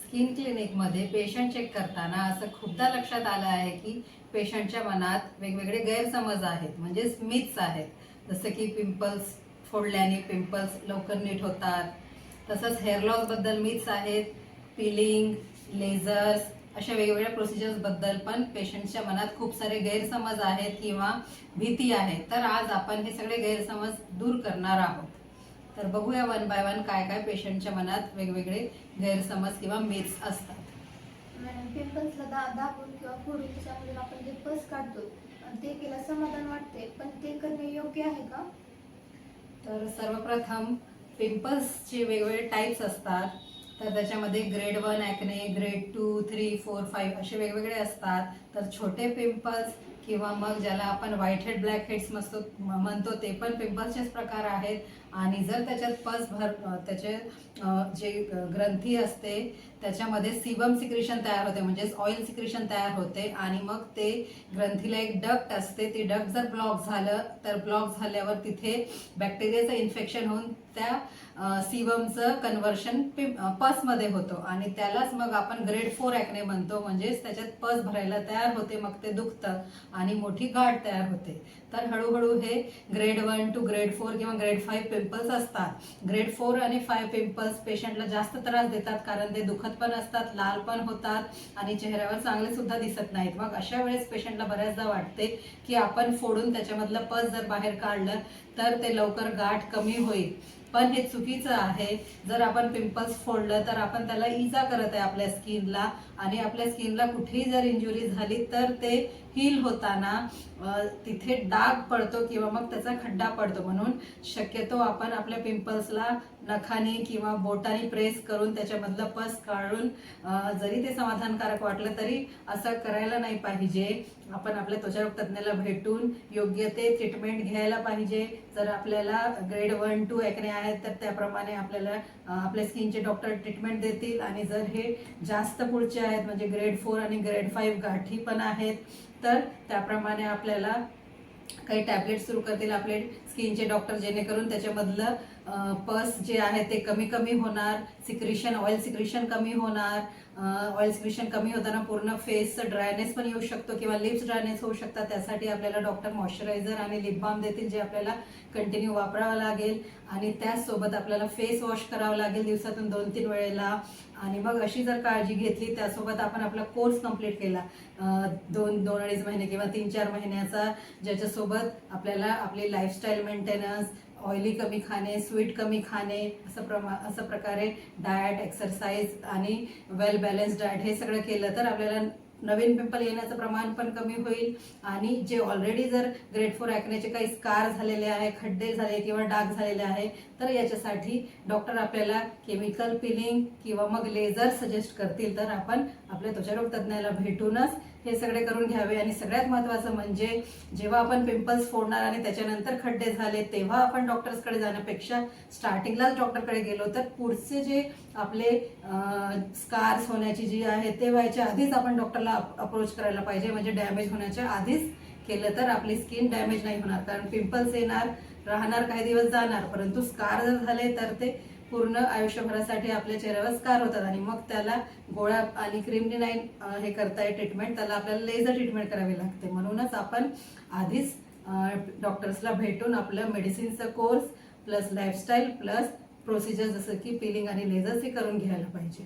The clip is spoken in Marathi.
स्किन क्लिनिकमध्ये पेशंट चेक करताना असं खूपदा लक्षात आलं आहे की पेशंटच्या मनात वेगवेगळे गैरसमज आहेत, म्हणजे मिथ्स आहेत. जसं की पिंपल्स फोडल्याने पिंपल्स लवकर नीट होतात, तसंच हेअर लॉस बद्दल मिथ्स आहेत, पिलिंग, लेझर्स अशा वेगवेगळ्या प्रोसिजर्स बद्दल पण पेशंटच्या मनात खूप सारे गैरसमज आहेत किंवा भीती आहे. तर आज आपण हे सगळे गैरसमज दूर करणार आहोत. तर बघूया वन बाय वन काय काय पेशंटच्या मनात वेगवेगळे गैरसमज किंवा मिथ्स असतात. मॅडम, पिंपल्सला दाबून किंवा फोडून त्याच्यामधून आपण जे पस काढतो ते केलं समाधान वाटते, पण ते करणे योग्य आहे का? तर सर्वप्रथम पिंपल्सचे वेगवेगळे टाईप्स असतात. तर त्याच्यामध्ये ग्रेड 1 ॲक्ने, ग्रेड 2, 3, 4, 5 असे वेगवेगळे असतात. तर छोटे पिंपल्स किंवा मग ज्याला आपण व्हाईट हेड ब्लॅक हेड्स म्हणतो ते पण पिंपल्सचेच प्रकार आहेत. आणि जर त्याच्यात त्याचे जे ग्रंथी असते त्याच्यामध्ये सीबम सिक्रेशन तयार होते, म्हणजेच ऑइल सिक्रेशन तयार होते. आणि मग ते ग्रंथीला एक डक्ट असते, ते डक्ट जर ब्लॉक झालं तर ब्लॉक झाल्यावर तिथे बॅक्टेरियाचं इन्फेक्शन होऊन त्या सीबमचं कन्व्हर्शन पसमध्ये होतो आणि त्यालाच मग आपण ग्रेड 4 ॲक्ने म्हणतो. म्हणजेच त्याच्यात पस भरायला तयार होते, मग ते दुखतं आणि मोठी गाठ तयार होते. तर हळूहळू हे ग्रेड 1 टू ग्रेड 4 किंवा ग्रेड 5 पिंपल्स असतात. ग्रेड 4 आणि 5 पिंपल्स पेशंटला जास्त त्रास देतात, कारण ते दुखत पण असतात, लाल पण होतात आणि चेहऱ्यावर चांगले सुद्धा दिसत नाहीत. मग अशा वेळेस पेशंटला बऱ्याचदा वाटते की आपण फोडून त्याच्यामधलं पस जर बाहेर काढलं तर ते लवकर गाठ कमी होईल. पण हे चुकीचं आहे. जर आपण पिंपल्स फोडलं तर आपण त्याला इजा करत आहे आपल्या स्किनला, आणि आपल्या स्किनला कुठेही जर इंजुरी झाली तर ते हील होताना तिथे डाग पडतो किंवा मग त्याचा खड्डा पडतो. म्हणून शक्यतो आपण आपल्या पिंपल्सला नखाने किंवा बोटाने प्रेस करून त्याच्यामधलं पस काढून जरी ते समाधानकारक वाटलं तरी असं करायला नाही पाहिजे. आपण आपल्या त्वचारोग तज्ज्ञाला भेटून योग्य ते ट्रीटमेंट घ्यायला पाहिजे. जर आपल्याला ग्रेड 1 टू ॲक्ने आहेत तर त्याप्रमाणे आपल्याला आपल्या स्किनचे डॉक्टर ट्रीटमेंट देतील. आणि जर हे जास्त पुढचे आहेत, म्हणजे ग्रेड 4 आणि ग्रेड 5 गाठी पण आहेत, तर त्याप्रमाणे आपल्याला काही टॅबलेट सुरू करतील आपले स्किनचे डॉक्टर, जेणेकरून त्याच्यामधलं पस जे आहे ते कमी कमी होणार, सिक्रेशन ऑइल सिक्रेशन कमी होणार. ऑइल सिक्रेशन कमी होताना पूर्ण फेसचं ड्रायनेस पण येऊ शकतो किंवा लिप्स ड्रायनेस होऊ शकतात. त्यासाठी आपल्याला डॉक्टर मॉइश्चरायझर आणि लिप बाम देतील, जे आपल्याला कंटिन्यू वापरावं लागेल. आणि त्याचसोबत आपल्याला फेस वॉश करावं लागेल दिवसातून 2-3 वेळेला. आणि मग अशी जर काळजी घेतली, त्यासोबत आपण आपला कोर्स कंप्लीट केला 2-2.5 महिने किंवा 3-4 महिन्याचा, ज्याच्यासोबत आपल्याला आपली लाईफस्टाईल मेंटेनन्स, ऑइली कमी खाणे, स्वीट कमी खाणे, असं प्रकारे डाएट, एक्सरसाइज आणि वेल बॅलन्स डाएट हे सगळं केलं तर आपल्याला नवीन पिंपल येण्याचं प्रमाण पण कमी होईल. आणि जे ऑलरेडी जर ग्रेड 4 ॲक्नेचे काही स्कार झालेले आहे, खड्डे झाले किंवा डाग झालेले आहे, तर याच्यासाठी डॉक्टर आपल्याला केमिकल पिलिंग किंवा मग लेझर सजेस्ट करतील. तर आपण आपल्या त्वचारोग तज्ज्ञाला भेटूनच हे सगळे करून घ्यावे. आणि सगळ्यात महत्त्वाचं म्हणजे जेव्हा आपण पिंपल्स फोडणार आणि त्याच्यानंतर खड्डे झाले तेव्हा आपण डॉक्टर्सकडे जाण्यापेक्षा स्टार्टिंगलाच डॉक्टरकडे गेलो तर पुढचे जे आपले स्कार्स होण्याची जी आहे ते व्हायच्या आधीच आपण डॉक्टरला अप्रोच करायला पाहिजे. म्हणजे डॅमेज होण्याच्या आधीच केलं तर आपली स्किन डॅमेज नाही होणार. कारण पिंपल्स येणार, राहणार, काही दिवस जाणार, परंतु स्कार जर झाले तर ते पूर्ण आयुष्यभरासाठी आपल्या चेहऱ्यावर स्कार होतात. आणि मग त्याला गोळ्या आणि क्रीमने नाही हे करता येत ट्रीटमेंट, त्याला आपल्याला लेझर ट्रीटमेंट करावी लागते. म्हणूनच आपण आधीच डॉक्टर्सला भेटून आपलं मेडिसिनचा course plus lifestyle plus procedure जसं की पिलिंग आणि लेझर्स हे करून घ्यायला पाहिजे.